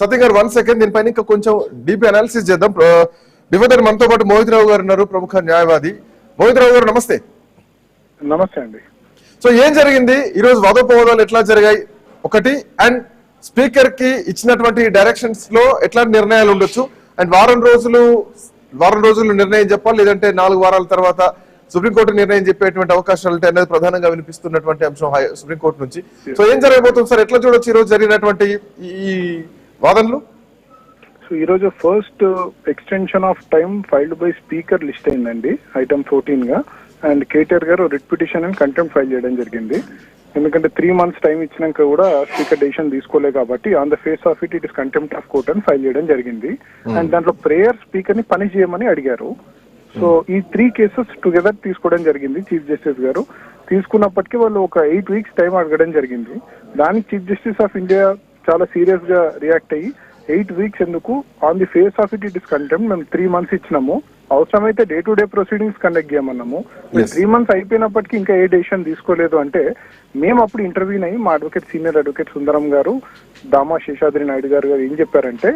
సత్యం గారు 1 సెకండ్, దీనిపైన ఇంకా కొంచెం డీప్ అనాలిసిస్ చేద్దాం. బిఫోర్ మనతో పాటు మోహిత్ రావు గారు ఉన్నారు, ప్రముఖ న్యాయవాది. మోహిత్ రావు గారు నమస్తే. నమస్తే అండి. సో ఏం జరిగింది ఈ రోజు, వాదోపవాదాలు ఎట్లా జరిగాయి ఒకటి, అండ్ స్పీకర్ కి ఇచ్చినటువంటి డైరెక్షన్స్ లో ఎట్లాంటి నిర్ణయాలు ఉండొచ్చు, అండ్ వారం రోజులు నిర్ణయం చెప్పాలి, లేదంటే 4 వారాల తర్వాత సుప్రీంకోర్టు నిర్ణయం చెప్పేటువంటి అవకాశాలు ఉంటాయి అనేది ప్రధానంగా వినిపిస్తున్నటువంటి అంశం సుప్రీంకోర్టు నుంచి. సో ఏం జరగబోతుంది సార్, ఎట్లా చూడొచ్చు ఈ రోజు జరిగినటువంటి ఈ వాదనలు? సో ఈ రోజు first extension of time filed by speaker list అయిందండి, ఐటమ్ 14 గా. అండ్ కేటీఆర్ గారు writ petition and contempt file చేయడం జరిగింది. ఎందుకంటే 3 months టైం ఇచ్చినాక కూడా స్పీకర్ డెసిషన్ తీసుకోలేదు కాబట్టి on the face of it is contempt of court అని ఫైల్ చేయడం జరిగింది. అండ్ దాంట్లో ప్రేయర్ స్పీకర్ ని పని చేయమని అడిగారు. సో ఈ 3 cases టుగెదర్ తీసుకోవడం జరిగింది. చీఫ్ జస్టిస్ గారు తీసుకున్నప్పటికీ వాళ్ళు ఒక 8 weeks టైం అడగడం జరిగింది. దానికి చీఫ్ జస్టిస్ ఆఫ్ ఇండియా చాలా సీరియస్ గా రియాక్ట్ అయ్యి 8 weeks ఎందుకు, on the face of it is contempt, మేము 3 months ఇచ్చినాము, అవసరమైతే day to day proceedings conduct చేయమన్నాము. 3 months అయిపోయినప్పటికీ ఇంకా ఏ డెసిషన్ తీసుకోలేదు అంటే మేము అప్పుడు ఇంటర్వ్యూన్ అయ్యి మా సీనియర్ అడ్వకేట్ సుందరం గారు, దామా శేషాద్రి నాయుడు గారు ఏం చెప్పారంటే,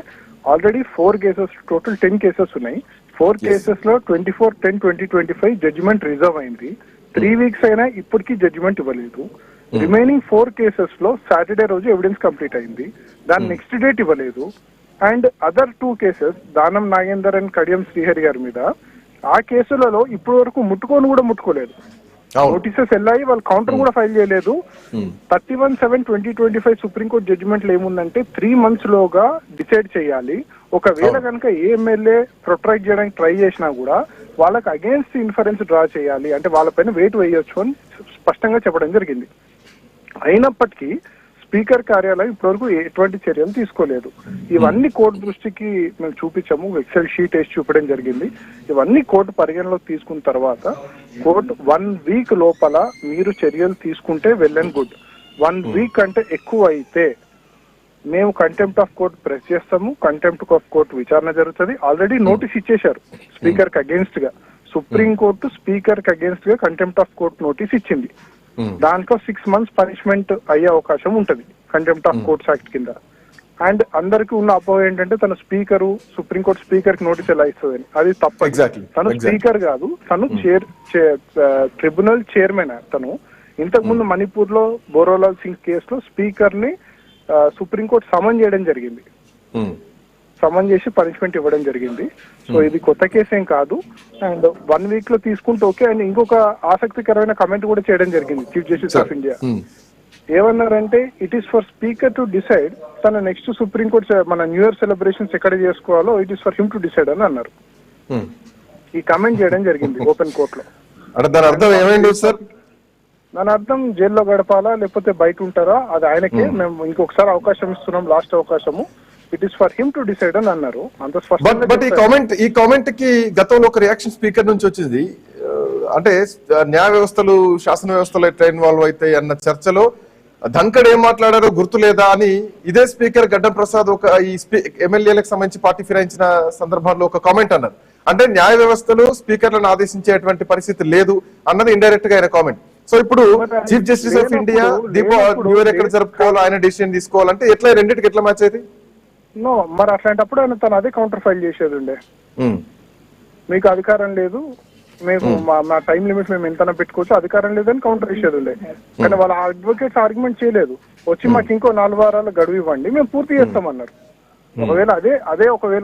ఆల్రెడీ 4 cases, టోటల్ 10 cases ఉన్నాయి. 4 cases లో 24/10/2025 జడ్జిమెంట్ రిజర్వ్ అయింది. 3 weeks అయినా ఇప్పటికీ జడ్జిమెంట్ ఇవ్వలేదు. రిమైనింగ్ 4 cases లో సాటర్డే రోజు ఎవిడెన్స్ కంప్లీట్ అయింది, దాని నెక్స్ట్ డేట్ ఇవ్వలేదు. And other 2 cases, Danam Nagender and Kadiyam Srihari గారి మీద, ఆ కేసులలో ఇప్పటి వరకు ముట్టుకోలేదు. నోటీసెస్ వెళ్ళాయి, వాళ్ళు కౌంటర్ కూడా ఫైల్ చేయలేదు. 31/7/2025 సుప్రీంకోర్టు జడ్జిమెంట్ ఏముందంటే 3 months లోగా డిసైడ్ చేయాలి. ఒకవేళ కనుక ఏ ఎమ్మెల్యే ప్రొటెక్ట్ చేయడానికి ట్రై చేసినా కూడా వాళ్ళకి అగేన్స్ట్ ఇన్ఫరెన్స్ డ్రా చేయాలి, అంటే వాళ్ళపైన వెయిట్ వేయొచ్చు అని స్పష్టంగా చెప్పడం జరిగింది. అయినప్పటికీ స్పీకర్ కార్యాలయం ఇప్పటివరకు ఎటువంటి చర్యలు తీసుకోలేదు. ఇవన్నీ కోర్టు దృష్టికి మేము చూపించాము, ఎక్సెల్ షీట్ వేసి చూపడం జరిగింది. ఇవన్నీ కోర్టు పరిగణలోకి తీసుకున్న తర్వాత కోర్టు 1 week లోపల మీరు చర్యలు తీసుకుంటే వెల్ అండ్ గుడ్. 1 week అంటే ఎక్కువ అయితే మేము కంటెంప్ట్ ఆఫ్ కోర్ట్ ప్రెస్ చేస్తాము, కంటెంప్ట్ ఆఫ్ కోర్ట్ విచారణ జరుగుతుంది. ఆల్రెడీ నోటీస్ ఇచ్చేశారు స్పీకర్ కి అగేన్స్ట్ గా. సుప్రీం కోర్టు స్పీకర్ కి అగేన్స్ట్ గా కంటెంప్ట్ ఆఫ్ కోర్ట్ నోటీస్ ఇచ్చింది. దాంట్లో 6 months పనిష్మెంట్ అయ్యే అవకాశం ఉంటది కంటెంప్ట్ ఆఫ్ కోర్ట్స్ యాక్ట్ కింద. అండ్ అందరికి ఉన్న అపోహ ఏంటంటే తన స్పీకరు సుప్రీంకోర్టు స్పీకర్ కి నోటీస్ ఎలా ఇస్తుందని, అది తప్ప. తను స్పీకర్ కాదు, తను ట్రిబ్యునల్ చైర్మన్. తను ఇంతకు ముందు మణిపూర్ లో బోరోలాల్ సింగ్ కేసులో స్పీకర్ ని సుప్రీంకోర్టు సమన్ చేయడం జరిగింది, సమన్ చేసి పనిష్మెంట్ ఇవ్వడం జరిగింది. సో ఇది కొత్త కేసు ఏం కాదు. అండ్ 1 week లో తీసుకుంటే ఓకే. అండ్ ఇంకొక ఆసక్తికరమైన కమెంట్ కూడా చేయడం జరిగింది చీఫ్ జస్టిస్ ఆఫ్ ఇండియా. ఏమన్నారంటే, it is for speaker to decide తన నెక్స్ట్ సుప్రీంకోర్టు మన న్యూ ఇయర్ సెలబ్రేషన్స్ ఎక్కడ చేసుకోవాలో, it is for him to decide అని అన్నారు. ఈ కమెంట్ చేయడం జరిగింది ఓపెన్ కోర్ట్ లో. దాని అర్థం జైల్లో గడపాలా లేకపోతే బయట ఉంటారా అది ఆయనకే, మేము ఇంకొకసారి అవకాశం ఇస్తున్నాం, లాస్ట్ అవకాశము, it is for him to decide అని అన్నారు. అంత స్పష్టంగా. బట్ ఈ కామెంట్ కి గతంలో ఒక రియాక్షన్ స్పీకర్ నుంచి వచ్చింది. అంటే న్యాయ వ్యవస్థలు శాసన వ్యవస్థలో ఎట్లా ఇన్వాల్వ్ అవుతాయి అన్న చర్చలో ధంకడ్ ఏం మాట్లాడారో గుర్తులేదా అని ఇదే స్పీకర్ గడ్డం ప్రసాద్ ఒక ఈ ఎమ్మెల్యేలకు సంబంధించి పార్టీ ఫిరాయించిన సందర్భంలో ఒక కామెంట్ అన్నారు. అంటే న్యాయ వ్యవస్థలు స్పీకర్లను ఆదేశించేటువంటి పరిస్థితి లేదు అన్నది ఇండైరెక్ట్ గా ఆయన కామెంట్. సో ఇప్పుడు chief justice of India new year ఎక్కడ జరుపుకోవాలో ఆయన డిసిషన్ తీసుకోవాలంటే ఎట్లా, రెండింటికి ఎట్లా మ్యాచ్ అయితే? నో, మరి అట్లాంటప్పుడు ఆయన తను అదే కౌంటర్ ఫైల్ చేసేది ఉండే. మీకు అధికారం లేదు, మేము మా టైం లిమిట్ మేము ఎంత పెట్టుకోవచ్చు, అధికారం లేదని కౌంటర్ ఇచ్చేది ఉండే. కానీ వాళ్ళ అడ్వకేట్స్ ఆర్గ్యుమెంట్ చేయలేదు, వచ్చి మాకు ఇంకో 4 వారాల గడువు ఇవ్వండి, మేము పూర్తి చేస్తామన్నారు. ఒకవేళ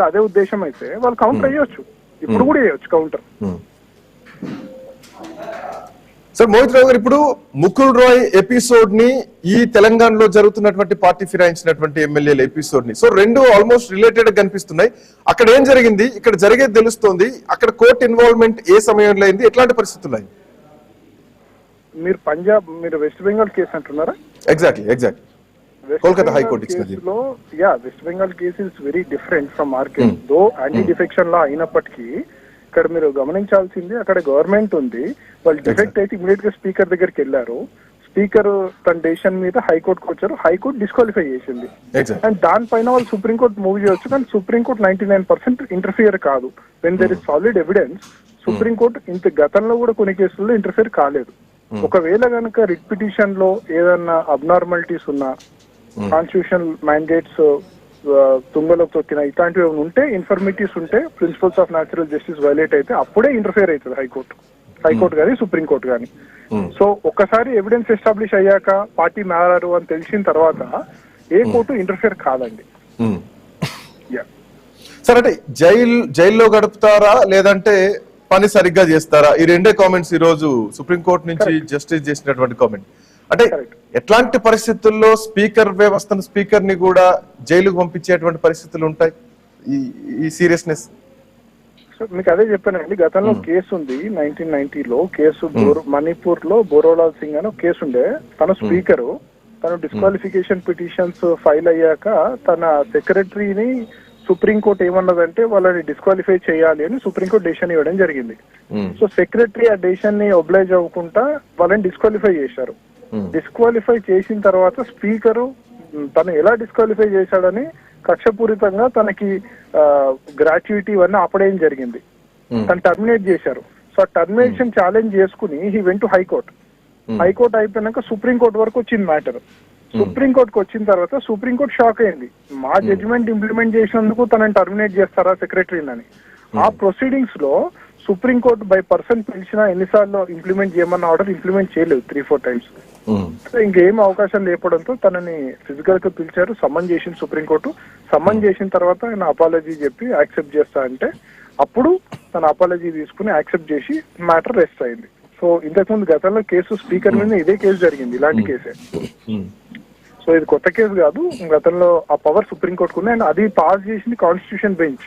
అదే ఉద్దేశం అయితే వాళ్ళు కౌంటర్ అయ్యొచ్చు, ఇప్పుడు కూడా వేయొచ్చు కౌంటర్. సార్ మోహిత్ రావు గారు, ఇప్పుడు ముకుల్ రాయ్ ఎపిసోడ్ ని, ఈ తెలంగాణలో జరుగుతున్నటువంటి పార్టీ ఫిరాయించినటువంటి ఎమ్మెల్యేల ఎపిసోడ్ ని, సో రెండు ఆల్మోస్ట్ రిలేటెడ్ గా కనిపిస్తున్నాయి. అక్కడ ఏం జరిగింది, ఇక్కడ జరిగేది తెలుస్తోంది. అక్కడ కోర్టు ఇన్వాల్వ్మెంట్ ఏ సమయంలో అయింది, ఎట్లాంటి పరిస్థితులు అయింది? మీరు వెస్ట్ బెంగాల్ కేసు అంటున్నారా? ఎగ్జాక్ట్లీ కోల్కతా హైకోర్టు కేసులో. West Bengal case is very different from our case. Though anti defection law అయినప్పటికీ ఇక్కడ మీరు గమనించాల్సింది, అక్కడ గవర్నమెంట్ ఉంది, వాళ్ళు డిఫెక్ట్ అయితే ఇమీడియట్ గా స్పీకర్ దగ్గరికి వెళ్ళారు. స్పీకర్ తన డెసిషన్ మీద హైకోర్టుకు వచ్చారు, హైకోర్టు డిస్క్వాలిఫై చేసింది. అండ్ దానిపైన వాళ్ళు సుప్రీంకోర్టు మూవ్ చేయొచ్చు, కానీ సుప్రీంకోర్టు 99% ఇంటర్ఫియర్ కాదు. When there is solid evidence, supreme court ఇంత గతంలో కూడా కొన్ని కేసుల్లో ఇంటర్ఫియర్ కాలేదు. ఒకవేళ కనుక రిట్ పిటిషన్ లో ఏదన్నా అబ్నార్మాలిటీస్ ఉన్నా, కాన్స్టిట్యూషనల్ మ్యాండేట్స్ తుంగలోకి తొక్కిన ఇట్లాంటివి ఏమైనా ఉంటే, ఇన్ఫర్మిటీస్ ఉంటే, principles of natural justice violate అయితే అప్పుడే ఇంటర్ఫియర్ అవుతుంది హైకోర్టు కానీ సుప్రీంకోర్టు కానీ. సో ఒక్కసారి ఎవిడెన్స్ ఎస్టాబ్లిష్ అయ్యాక పార్టీ మారారు అని తెలిసిన తర్వాత ఏ కోర్టు ఇంటర్ఫియర్ కాదండి. సరే, అంటే జైల్లో గడుపుతారా లేదంటే పని సరిగ్గా చేస్తారా? ఈ రెండే కామెంట్స్ ఈ రోజు సుప్రీంకోర్టు నుంచి జస్టిస్ చేసినటువంటి కామెంట్. అంటే ఎట్లాంటి పరిస్థితుల్లో స్పీకర్ ని కూడా జైలుకు పంపించేటువంటి పరిస్థితులు ఉంటాయి ఈ సీరియస్నెస్? మీకు అదే చెప్పానండి, గతంలో కేసు ఉంది 1990లో కేసు, మణిపూర్ లో బోరోలాల్ సింగ్ అని కేసు ఉండే. తన స్పీకరు తను డిస్క్వాలిఫికేషన్ పిటిషన్స్ ఫైల్ అయ్యాక తన సెక్రటరీని సుప్రీంకోర్టు ఏమన్నదంటే వాళ్ళని డిస్క్వాలిఫై చేయాలి అని సుప్రీంకోర్టు డెసిషన్ ఇవ్వడం జరిగింది. సో సెక్రటరీ ఆ డెసిషన్ ని ఒబ్లైజ్ అవ్వకుండా వాళ్ళని డిస్క్వాలిఫై చేశారు. డిస్క్వాలిఫై చేసిన తర్వాత స్పీకరు తను ఎలా డిస్క్వాలిఫై చేశాడని కక్షపూరితంగా తనకి గ్రాట్యుటీ ఇవన్నీ ఆపడేయం జరిగింది. తను టర్మినేట్ చేశారు. సో ఆ టర్మినేషన్ ఛాలెంజ్ చేసుకుని he went to high court. High court అయిపోయినాక సుప్రీంకోర్టు వరకు వచ్చింది మ్యాటర్. సుప్రీంకోర్టుకు వచ్చిన తర్వాత సుప్రీంకోర్టు షాక్ అయింది, మా జడ్జిమెంట్ ఇంప్లిమెంట్ చేసినందుకు తనని టర్మినేట్ చేస్తారా సెక్రటరీని అని. ఆ ప్రొసీడింగ్స్ లో సుప్రీంకోర్టు బై పర్సన్ పిలిచినా ఎన్నిసార్లు ఇంప్లిమెంట్ చేయమన్న ఆర్డర్ ఇంప్లిమెంట్ చేయలేదు 3-4 times. సో ఇంకేం అవకాశం లేపడంతో తనని ఫిజికల్ గా పిలిచారు, సమ్మన్ చేసింది సుప్రీంకోర్టు. సమ్మన్ చేసిన తర్వాత ఆయన అపాలజీ చెప్పి యాక్సెప్ట్ చేస్తా అంటే అప్పుడు తన అపాలజీ తీసుకుని యాక్సెప్ట్ చేసి మ్యాటర్ రెస్ట్ అయింది. సో ఇంతకుముందు గతంలో కేసు స్పీకర్ మీద ఇదే కేసు జరిగింది, ఇలాంటి కేసే. సో ఇది కొత్త కేసు కాదు, గతంలో ఆ పవర్ సుప్రీంకోర్టుకు ఉంది. అండ్ అది పాస్ చేసింది కాన్స్టిట్యూషన్ బెంచ్.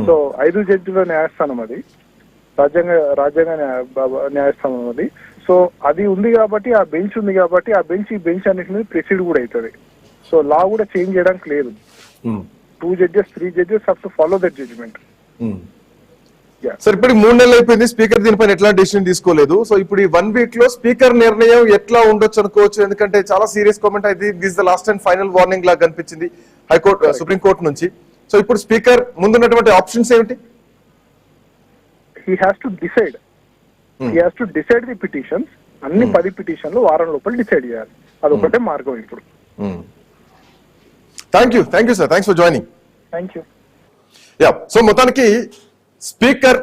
సో 5 జడ్జిల న్యాయస్థానం అది, రాజ్యాంగ న్యాయస్థానం అది. సో అది ఉంది కాబట్టి, ఆ బెంచ్ ఉంది కాబట్టి, ఆ బెంచ్ ఈ బెంచ్ అన్నిటి మీద ప్రెసిడ్ కూడా అవుతుంది. సో లా కూడా చేంజ్ చేయడానికి లేదు. 2 judges 3 judges have to follow that judgment. Sir, ఇప్పుడు 3 నెలలు అయిపోయింది, స్పీకర్ దీనిపైన ఎట్లా డిసిషన్ తీసుకోలేదు. సో ఇప్పుడు ఈ 1 week లో స్పీకర్ నిర్ణయం ఎట్లా ఉండొచ్చు అనుకోవచ్చు? ఎందుకంటే చాలా సీరియస్ కామెంట్ అయితే this the last and final warning లాగా కనిపించింది సుప్రీంకోర్టు నుంచి. సో ఇప్పుడు స్పీకర్ ముందున్నటువంటి ఆప్షన్స్ ఏమిటి? He has to decide the petitions. అన్ని 10 పిటిషన్లు వారం లోపల డిసైడ్ చేయాలి. అదొకటే మార్గం ఇప్పుడు. Thank you sir, thanks for joining. Thank you. So మొత్తానికి స్పీకర్